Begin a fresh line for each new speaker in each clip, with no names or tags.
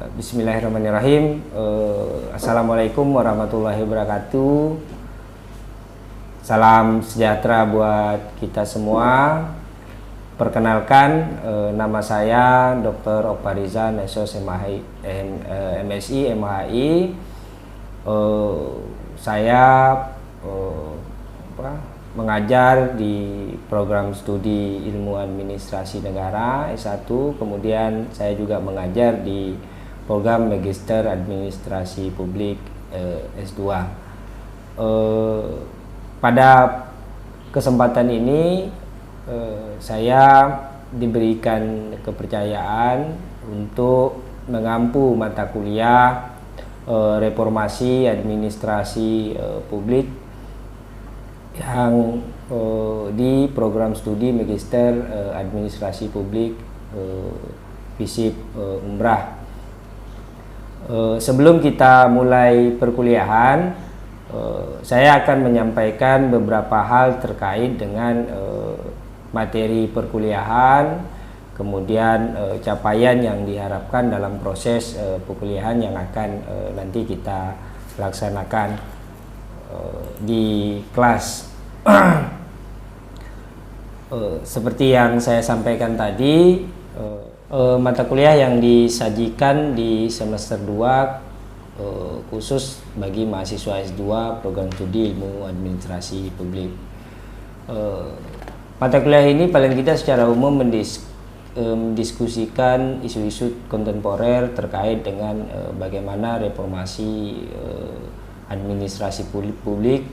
Bismillahirrahmanirrahim. Assalamualaikum warahmatullahi wabarakatuh. Salam sejahtera buat kita semua. Perkenalkan, nama saya Dr. Oparizan SOS MSI MHI. Saya mengajar di program studi ilmu administrasi negara S1, kemudian saya juga mengajar di program Magister Administrasi Publik S2. Pada kesempatan ini saya diberikan kepercayaan untuk mengampu mata kuliah Reformasi Administrasi Publik yang di program studi Magister Administrasi Publik FISIP Umrah. Sebelum kita mulai perkuliahan, saya akan menyampaikan beberapa hal terkait dengan materi perkuliahan, kemudian capaian yang diharapkan dalam proses perkuliahan yang akan nanti kita laksanakan di kelas. Seperti yang saya sampaikan tadi, mata kuliah yang disajikan di semester 2 khusus bagi mahasiswa S2 program studi ilmu administrasi publik. Mata kuliah ini paling tidak secara umum mendiskusikan isu-isu kontemporer terkait dengan bagaimana reformasi administrasi publik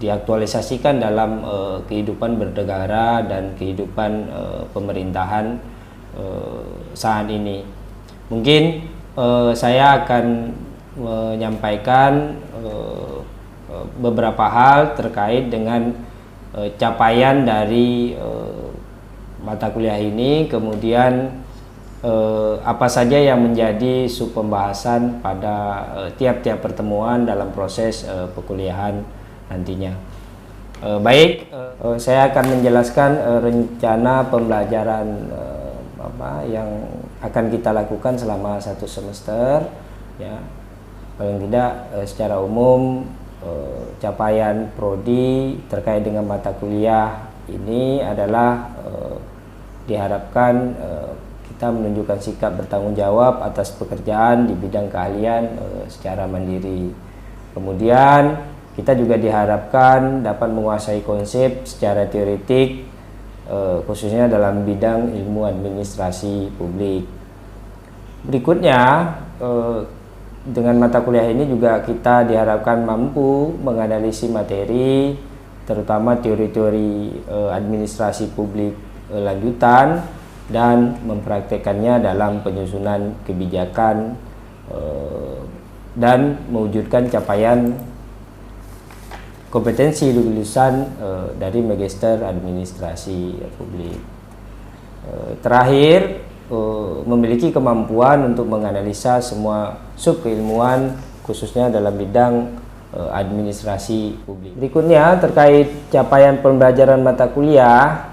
diaktualisasikan dalam kehidupan bernegara dan kehidupan pemerintahan saat ini. Mungkin saya akan menyampaikan beberapa hal terkait dengan capaian dari mata kuliah ini, kemudian apa saja yang menjadi sub pembahasan pada tiap-tiap pertemuan dalam proses perkuliahan nantinya. Baik, saya akan menjelaskan rencana pembelajaran yang akan kita lakukan selama 1 semester, ya. Paling tidak secara umum capaian prodi terkait dengan mata kuliah ini adalah diharapkan kita menunjukkan sikap bertanggung jawab atas pekerjaan di bidang keahlian secara mandiri. Kemudian kita juga diharapkan dapat menguasai konsep secara teoretik khususnya dalam bidang ilmu administrasi publik. Berikutnya, dengan mata kuliah ini juga kita diharapkan mampu menganalisis materi, terutama teori-teori administrasi publik lanjutan, dan mempraktekannya dalam penyusunan kebijakan dan mewujudkan capaian kompetensi lulusan dari Magister Administrasi Publik. Terakhir, memiliki kemampuan untuk menganalisa semua sub keilmuan khususnya dalam bidang administrasi publik. Berikutnya terkait capaian pembelajaran mata kuliah.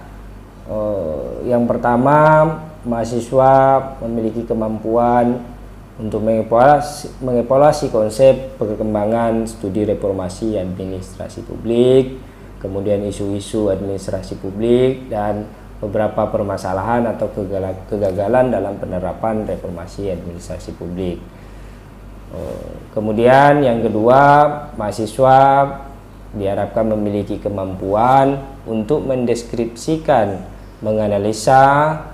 Yang pertama, mahasiswa memiliki kemampuan untuk mengevaluasi konsep perkembangan studi reformasi administrasi publik, kemudian isu-isu administrasi publik, dan beberapa permasalahan atau kegagalan dalam penerapan reformasi administrasi publik. Kemudian yang kedua, mahasiswa diharapkan memiliki kemampuan untuk mendeskripsikan, menganalisa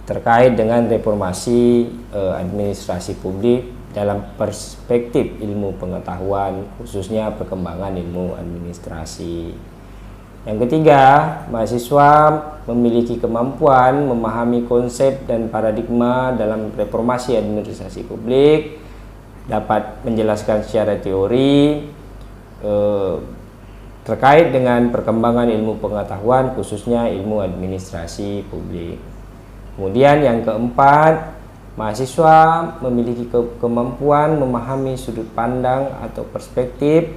terkait dengan reformasi administrasi publik dalam perspektif ilmu pengetahuan, khususnya perkembangan ilmu administrasi. Yang ketiga, mahasiswa memiliki kemampuan memahami konsep dan paradigma dalam reformasi administrasi publik, dapat menjelaskan secara teori terkait dengan perkembangan ilmu pengetahuan khususnya ilmu administrasi publik. Kemudian yang keempat, mahasiswa memiliki kemampuan memahami sudut pandang atau perspektif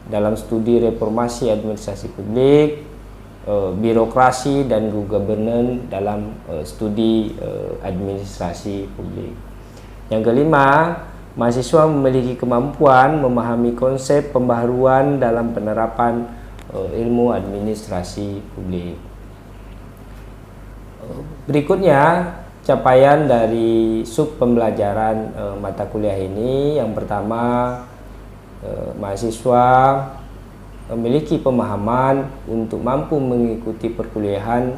dalam studi reformasi administrasi publik, birokrasi dan governance dalam studi administrasi publik. Yang kelima, mahasiswa memiliki kemampuan memahami konsep pembaharuan dalam penerapan ilmu administrasi publik. Berikutnya, capaian dari sub pembelajaran mata kuliah ini. Yang pertama, mahasiswa memiliki pemahaman untuk mampu mengikuti perkuliahan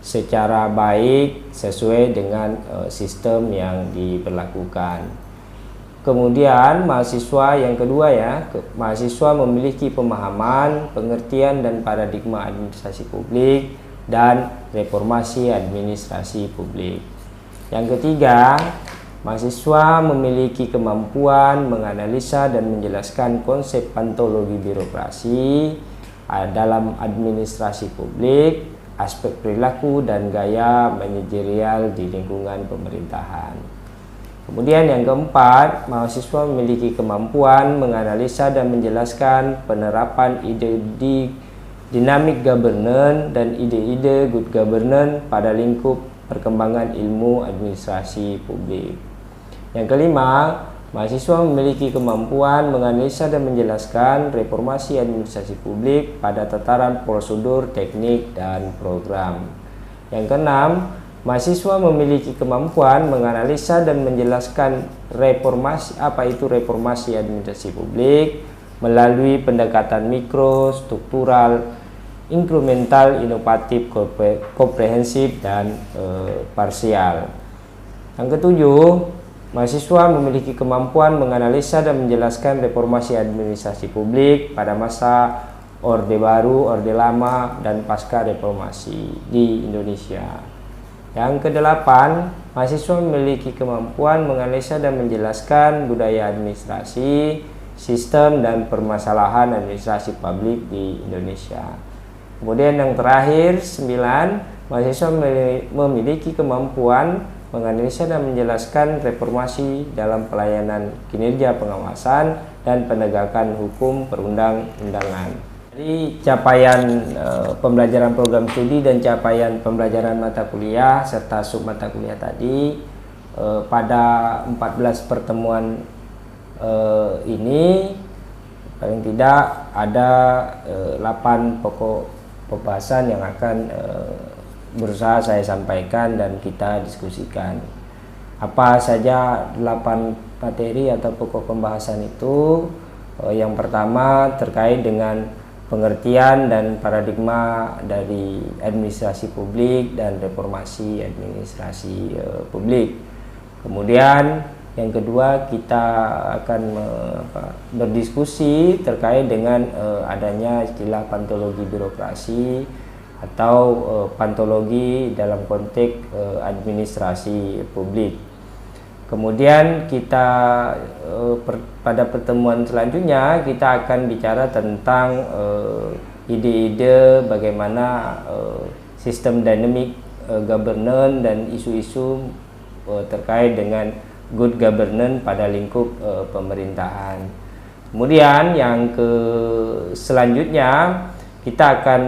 secara baik sesuai dengan sistem yang diberlakukan. Kemudian mahasiswa yang kedua mahasiswa memiliki pemahaman, pengertian dan paradigma administrasi publik dan reformasi administrasi publik. Yang ketiga, mahasiswa memiliki kemampuan menganalisa dan menjelaskan konsep pantologi birokrasi dalam administrasi publik, aspek perilaku dan gaya manajerial di lingkungan pemerintahan. Kemudian yang keempat, mahasiswa memiliki kemampuan menganalisa dan menjelaskan penerapan ide dynamic governance dan ide-ide good governance pada lingkup perkembangan ilmu administrasi publik. Yang kelima, mahasiswa memiliki kemampuan menganalisa dan menjelaskan reformasi administrasi publik pada tataran prosedur, teknik, dan program. Yang keenam, mahasiswa memiliki kemampuan menganalisa dan menjelaskan apa itu reformasi administrasi publik melalui pendekatan mikro, struktural, inkremental, inovatif, komprehensif, dan parsial. Yang ketujuh, mahasiswa memiliki kemampuan menganalisa dan menjelaskan reformasi administrasi publik pada masa Orde Baru, Orde Lama, dan pasca reformasi di Indonesia. Yang kedelapan, mahasiswa memiliki kemampuan menganalisa dan menjelaskan budaya administrasi, sistem dan permasalahan administrasi publik di Indonesia. Kemudian yang terakhir, 9, mahasiswa memiliki kemampuan menganalisa dan menjelaskan reformasi dalam pelayanan kinerja pengawasan dan penegakan hukum perundang-undangan. Jadi capaian pembelajaran program studi dan capaian pembelajaran mata kuliah serta sub mata kuliah tadi pada 14 pertemuan ini paling tidak ada 8 pokok pembahasan yang akan berusaha saya sampaikan dan kita diskusikan. Apa saja 8 materi atau pokok pembahasan itu? Yang pertama terkait dengan pengertian dan paradigma dari administrasi publik dan reformasi administrasi publik. Kemudian yang kedua, kita akan berdiskusi terkait dengan adanya istilah pantologi birokrasi atau pantologi dalam konteks administrasi publik. Kemudian kita pada pertemuan selanjutnya kita akan bicara tentang ide-ide bagaimana sistem dynamic governance dan isu-isu terkait dengan good governance pada lingkup pemerintahan. Kemudian yang selanjutnya kita akan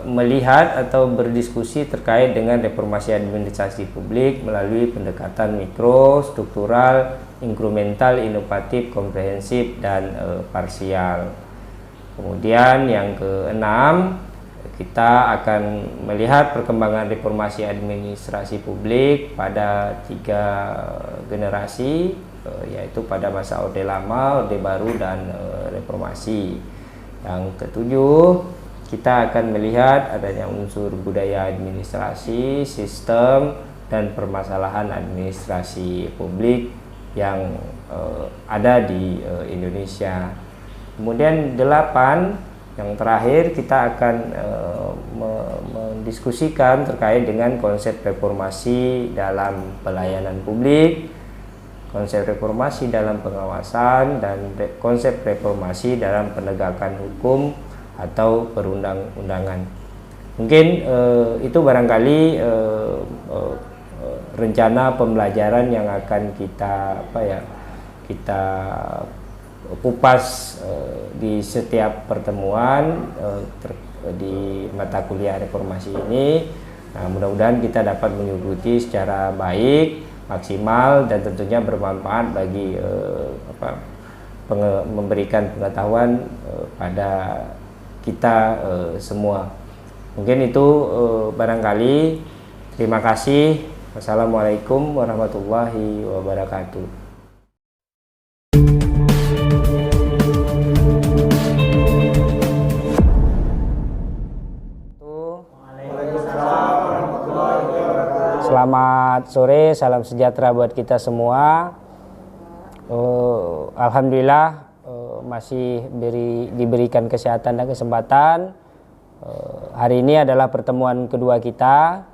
melihat atau berdiskusi terkait dengan reformasi administrasi publik melalui pendekatan mikro, struktural, inkremental, inovatif, komprehensif, dan parsial. Kemudian yang keenam, kita akan melihat perkembangan reformasi administrasi publik pada 3 generasi, yaitu pada masa Orde Lama, Orde Baru, dan reformasi. Yang ketujuh, kita akan melihat adanya unsur budaya administrasi, sistem, dan permasalahan administrasi publik yang ada di Indonesia. Kemudian 8, yang terakhir kita akan mendiskusikan terkait dengan konsep reformasi dalam pelayanan publik, konsep reformasi dalam pengawasan, dan konsep reformasi dalam penegakan hukum atau perundang-undangan. Mungkin itu barangkali rencana pembelajaran yang akan kita kupas di setiap pertemuan di mata kuliah reformasi ini. Nah, mudah-mudahan kita dapat mengikuti secara baik, maksimal, dan tentunya bermanfaat bagi memberikan pengetahuan pada kita semua. Mungkin itu barangkali. Terima kasih. Wassalamualaikum warahmatullahi wabarakatuh. Selamat sore, salam sejahtera buat kita semua. Alhamdulillah masih diberikan kesehatan dan kesempatan. Hari ini adalah pertemuan kedua kita,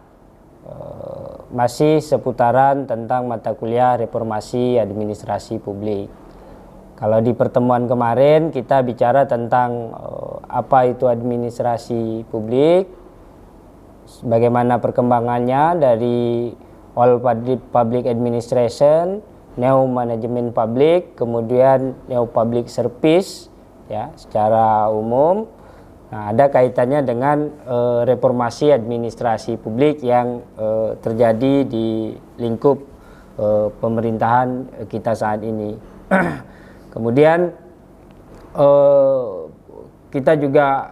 masih seputaran tentang mata kuliah Reformasi Administrasi Publik. Kalau di pertemuan kemarin kita bicara tentang apa itu administrasi publik, bagaimana perkembangannya dari All Public Administration, Neo Management Public, kemudian Neo Public Service, ya, secara umum. Nah, ada kaitannya dengan reformasi administrasi publik yang terjadi di lingkup pemerintahan kita saat ini. Kemudian kita juga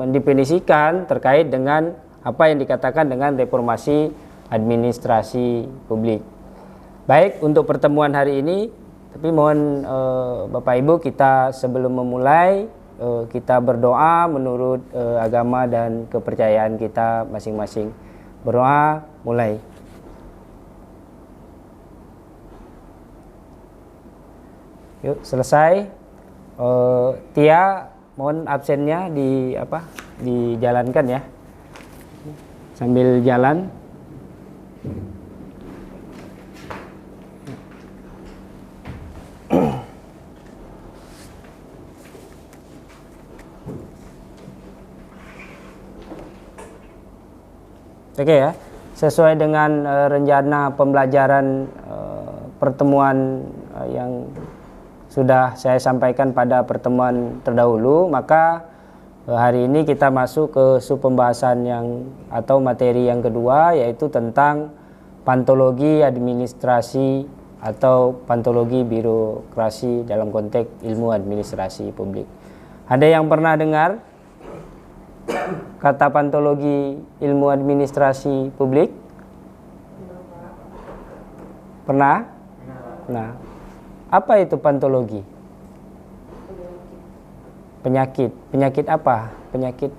mendefinisikan terkait dengan apa yang dikatakan dengan reformasi administrasi publik. Baik, untuk pertemuan hari ini, tapi mohon Bapak Ibu, kita sebelum memulai kita berdoa menurut agama dan kepercayaan kita masing-masing. Berdoa, mulai. Yuk, selesai. Tia, mohon absennya dijalankan ya, sambil jalan. Oke ya, sesuai dengan rencana pembelajaran pertemuan yang sudah saya sampaikan pada pertemuan terdahulu, maka hari ini kita masuk ke sub pembahasan atau materi yang kedua, yaitu tentang pantologi administrasi atau pantologi birokrasi dalam konteks ilmu administrasi publik. Ada yang pernah dengar kata pantologi ilmu administrasi publik? Pernah? Nah, apa itu pantologi? Penyakit. Penyakit apa? Penyakit.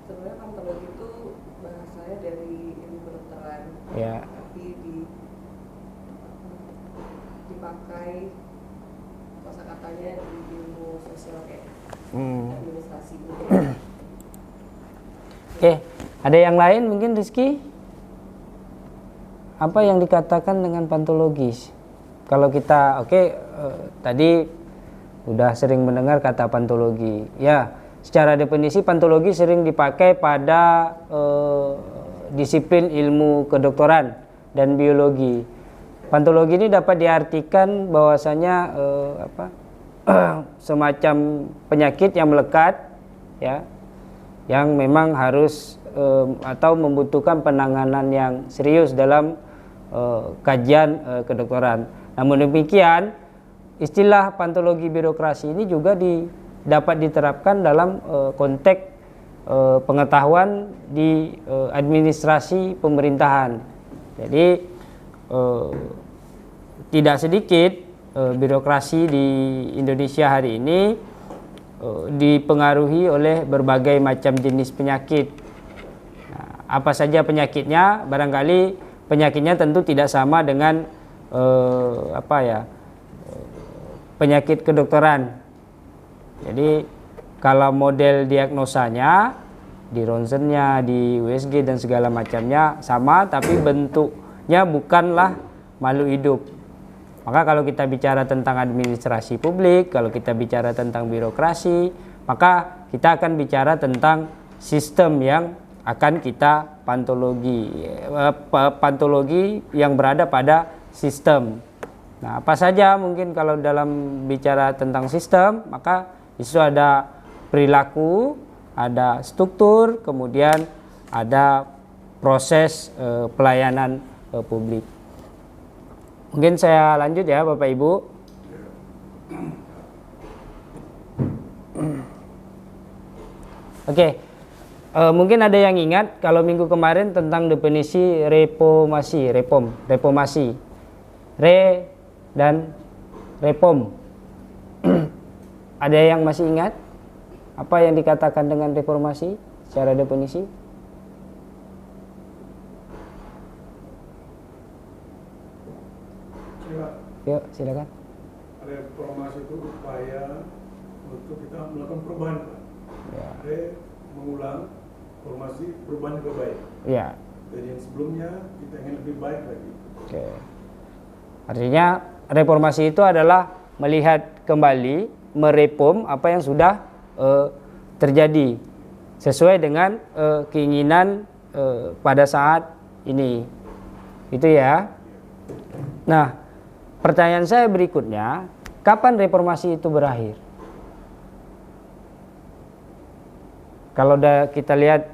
Sebenarnya pantologi itu bahasanya dari ilmu kedokteran.
Ya.
Tapi dipakai kosakatanya di ilmu sosial kayak administrasi.
Oke, ada yang lain mungkin, Rizky? Apa yang dikatakan dengan pantologis? Kalau kita, tadi udah sering mendengar kata pantologi. Ya, secara definisi pantologi sering dipakai pada disiplin ilmu kedokteran dan biologi. Pantologi ini dapat diartikan bahwasanya semacam penyakit yang melekat, ya, yang memang harus atau membutuhkan penanganan yang serius dalam kajian kedokteran. Namun demikian, istilah pantologi birokrasi ini juga dapat diterapkan dalam konteks pengetahuan di administrasi pemerintahan. Jadi tidak sedikit birokrasi di Indonesia hari ini dipengaruhi oleh berbagai macam jenis penyakit. Nah, apa saja penyakitnya? Barangkali penyakitnya tentu tidak sama dengan penyakit kedokteran. Jadi kalau model diagnosanya di ronsennya, di USG dan segala macamnya sama, tapi bentuknya bukanlah makhluk hidup. Maka kalau kita bicara tentang administrasi publik, kalau kita bicara tentang birokrasi, maka kita akan bicara tentang sistem yang akan kita pantologi yang berada pada sistem. Nah, apa saja mungkin kalau dalam bicara tentang sistem, maka itu ada perilaku, ada struktur, kemudian ada proses pelayanan publik. Mungkin saya lanjut ya Bapak Ibu. Oke. Mungkin ada yang ingat kalau minggu kemarin tentang definisi reformasi, reformasi, re dan reform. Ada yang masih ingat apa yang dikatakan dengan reformasi secara definisi? Yuk, silakan.
Reformasi itu upaya untuk kita melakukan perubahan, Pak.
Ya.
Mengulang formasi perubahan ke baik.
Ya.
Dari yang sebelumnya kita ingin lebih baik lagi.
Oke. Artinya reformasi itu adalah melihat kembali, mereform apa yang sudah terjadi sesuai dengan keinginan pada saat ini. Itu ya. Nah, pertanyaan saya berikutnya, kapan reformasi itu berakhir? Kalau kita lihat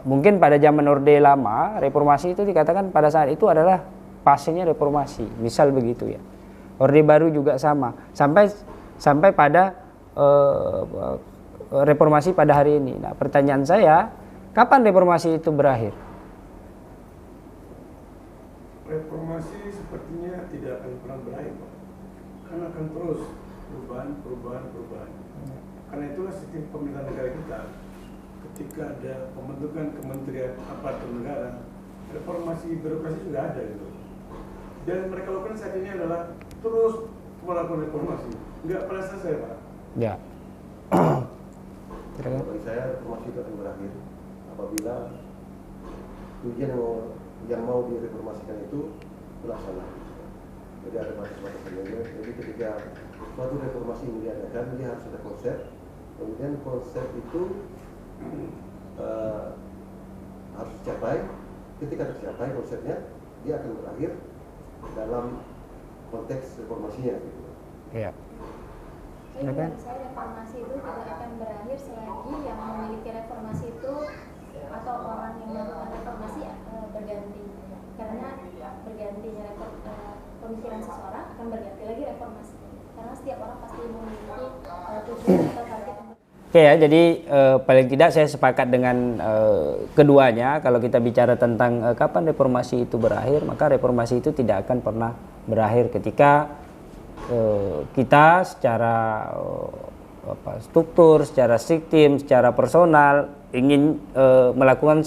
mungkin pada zaman Orde Lama, reformasi itu dikatakan pada saat itu adalah fasenya reformasi, misal begitu ya. Orde Baru juga sama, sampai pada reformasi pada hari ini. Nah, pertanyaan saya, kapan reformasi itu berakhir?
Reformasi sepertinya tidak akan pernah berakhir, Pak. Karena akan terus perubahan. Karena itulah sistem pemerintahan negara kita. Ketika ada pembentukan kementerian aparatur negara, reformasi birokrasi sudah ada gitu. Dan mereka lakukan saat ini adalah terus melakukan reformasi, nggak pernah selesai, Pak.
Ya.
Bagi saya reformasi itu akan berakhir apabila tujuan yang mau direformasikan itu terlaksana. Jadi ada batas-batasnya. Jadi ketika suatu reformasi ini diadakan, dia harus ada konsep. Kemudian konsep itu harus dicapai. Ketika tercapai konsepnya, dia akan berakhir dalam konteks reformasinya.
Iya.
Jadi menurut saya reformasi itu tidak akan berakhir selagi yang memiliki reformasi itu atau orang yang melakukan reformasi berganti. Karena bergantinya pemikiran seseorang akan berganti lagi reformasi. Karena setiap orang pasti memiliki tujuan atau target.
Oke ya, jadi paling tidak saya sepakat dengan keduanya. Kalau kita bicara tentang kapan reformasi itu berakhir, maka reformasi itu tidak akan pernah berakhir ketika kita secara struktur, secara sistem, secara personal ingin melakukan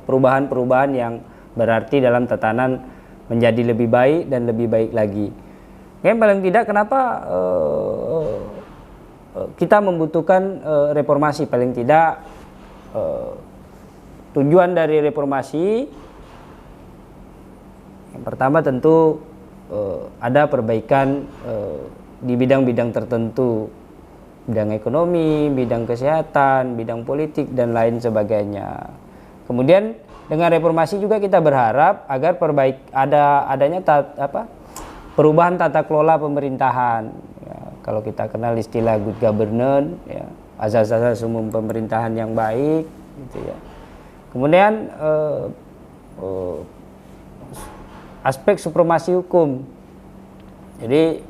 perubahan-perubahan yang berarti dalam tatanan menjadi lebih baik dan lebih baik lagi. Yang paling tidak kenapa kita membutuhkan reformasi, paling tidak tujuan dari reformasi yang pertama tentu ada perbaikan di bidang-bidang tertentu, bidang ekonomi, bidang kesehatan, bidang politik dan lain sebagainya. Kemudian dengan reformasi juga kita berharap agar adanya perubahan tata kelola pemerintahan. Ya, kalau kita kenal istilah good governance, ya, azas-azas umum pemerintahan yang baik, gitu ya. Kemudian aspek supremasi hukum. Jadi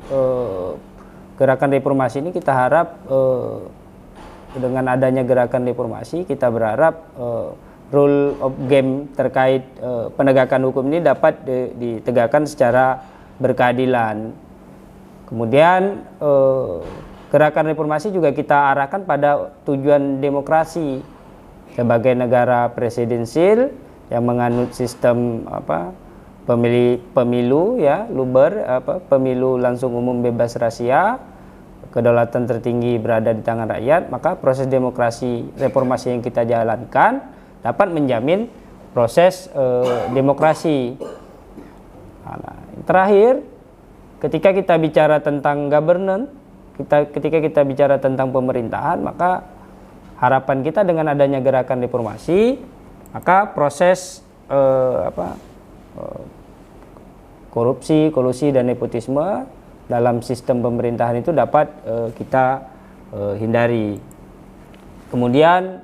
gerakan reformasi ini kita harap dengan adanya gerakan reformasi kita berharap rule of game terkait penegakan hukum ini dapat ditegakkan secara berkeadilan. Kemudian gerakan reformasi juga kita arahkan pada tujuan demokrasi sebagai negara presidensil yang menganut sistem pemilu ya, pemilu langsung umum bebas rahasia, kedaulatan tertinggi berada di tangan rakyat, maka proses demokrasi reformasi yang kita jalankan dapat menjamin proses demokrasi. Nah, terakhir, ketika kita bicara tentang governance, ketika kita bicara tentang pemerintahan, maka harapan kita dengan adanya gerakan reformasi, maka proses korupsi, kolusi dan nepotisme dalam sistem pemerintahan itu dapat kita hindari. kemudian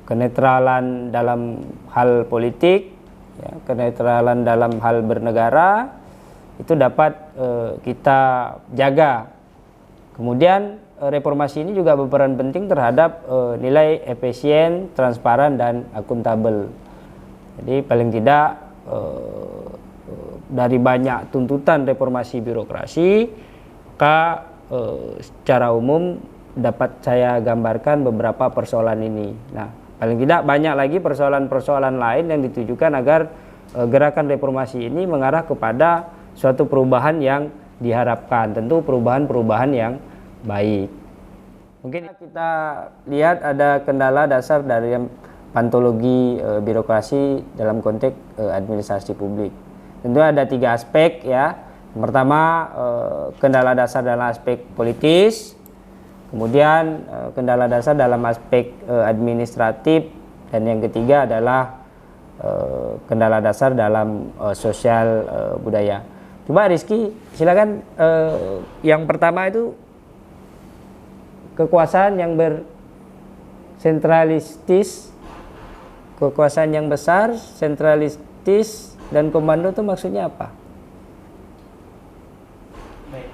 kenetralan dalam hal politik, ya, kenetralan dalam hal bernegara itu dapat kita jaga. Kemudian reformasi ini juga berperan penting terhadap nilai efisien, transparan, dan akuntabel. Jadi paling tidak dari banyak tuntutan reformasi birokrasi, maka secara umum dapat saya gambarkan beberapa persoalan ini. Nah, paling tidak banyak lagi persoalan-persoalan lain yang ditujukan agar gerakan reformasi ini mengarah kepada suatu perubahan yang diharapkan, tentu perubahan-perubahan yang baik. Mungkin kita lihat ada kendala dasar dari pantologi birokrasi dalam konteks administrasi publik. Tentu ada 3 aspek ya. Yang pertama kendala dasar dalam aspek politis, kemudian kendala dasar dalam aspek administratif, dan yang ketiga adalah kendala dasar dalam sosial budaya. Coba Rizky, silakan. Yang pertama itu kekuasaan yang bersentralistis, kekuasaan yang besar, sentralistis, dan komando itu maksudnya apa?
Baik,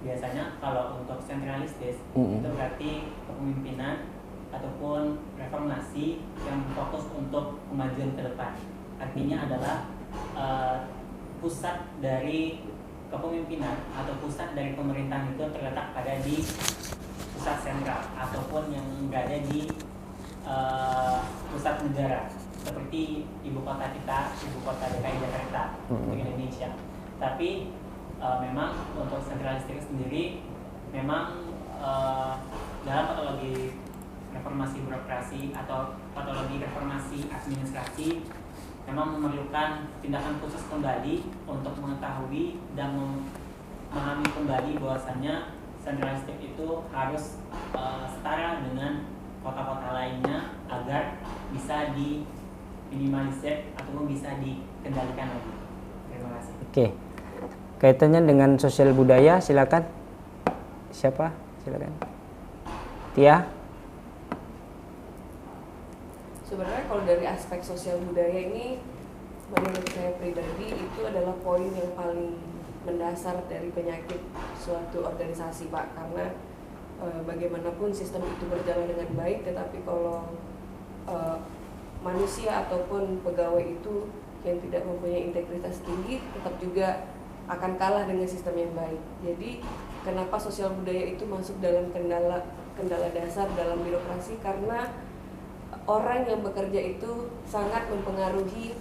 biasanya kalau untuk sentralistis itu berarti kepemimpinan ataupun reformasi yang fokus untuk kemajuan ke depan. Artinya adalah pusat dari kepemimpinan atau pusat dari pemerintahan itu terletak pada di pusat sentral ataupun yang berada di pusat negara, seperti ibu kota kita, ibu kota DKI Jakarta untuk Indonesia. Tapi memang untuk sentralistik sendiri memang dalam patologi reformasi birokrasi atau patologi reformasi administrasi memang memerlukan tindakan khusus kembali untuk mengetahui dan memahami kembali bahwasannya sentralistik itu harus setara dengan kota-kota lainnya agar bisa diminimalisir ataupun bisa dikendalikan lagi. Terima kasih.
Oke. Kaitannya dengan sosial budaya, silakan. Siapa? Silakan. Tia.
Sebenarnya kalau dari aspek sosial budaya ini, menurut saya pribadi itu adalah poin yang paling mendasar dari penyakit suatu organisasi, Pak. Karena bagaimanapun sistem itu berjalan dengan baik, tetapi kalau manusia ataupun pegawai itu yang tidak mempunyai integritas tinggi, tetap juga akan kalah dengan sistem yang baik. Jadi kenapa sosial budaya itu masuk dalam kendala dasar dalam birokrasi? Karena orang yang bekerja itu sangat mempengaruhi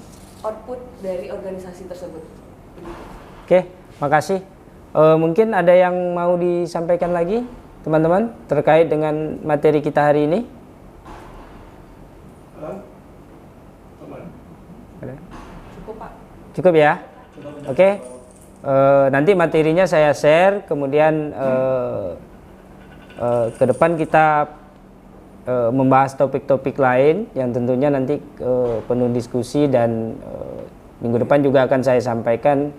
output dari organisasi tersebut.
Oke, makasih. Mungkin ada yang mau disampaikan lagi, teman-teman, terkait dengan materi kita hari ini?
Cukup, Pak.
Cukup ya? Oke. Nanti materinya saya share, kemudian ke depan kita membahas topik-topik lain yang tentunya nanti penuh diskusi, dan minggu depan juga akan saya sampaikan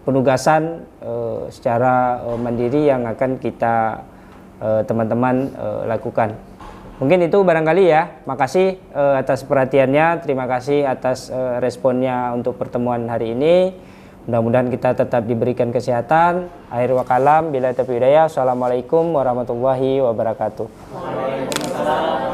penugasan secara mandiri yang akan kita teman-teman lakukan. Mungkin itu barangkali ya. Makasih atas perhatiannya, terima kasih atas responnya untuk pertemuan hari ini. Mudah-mudahan kita tetap diberikan kesehatan. Akhir wa kalam, bila taufiq hidayah. Assalamualaikum warahmatullahi wabarakatuh.
Waalaikumsalam.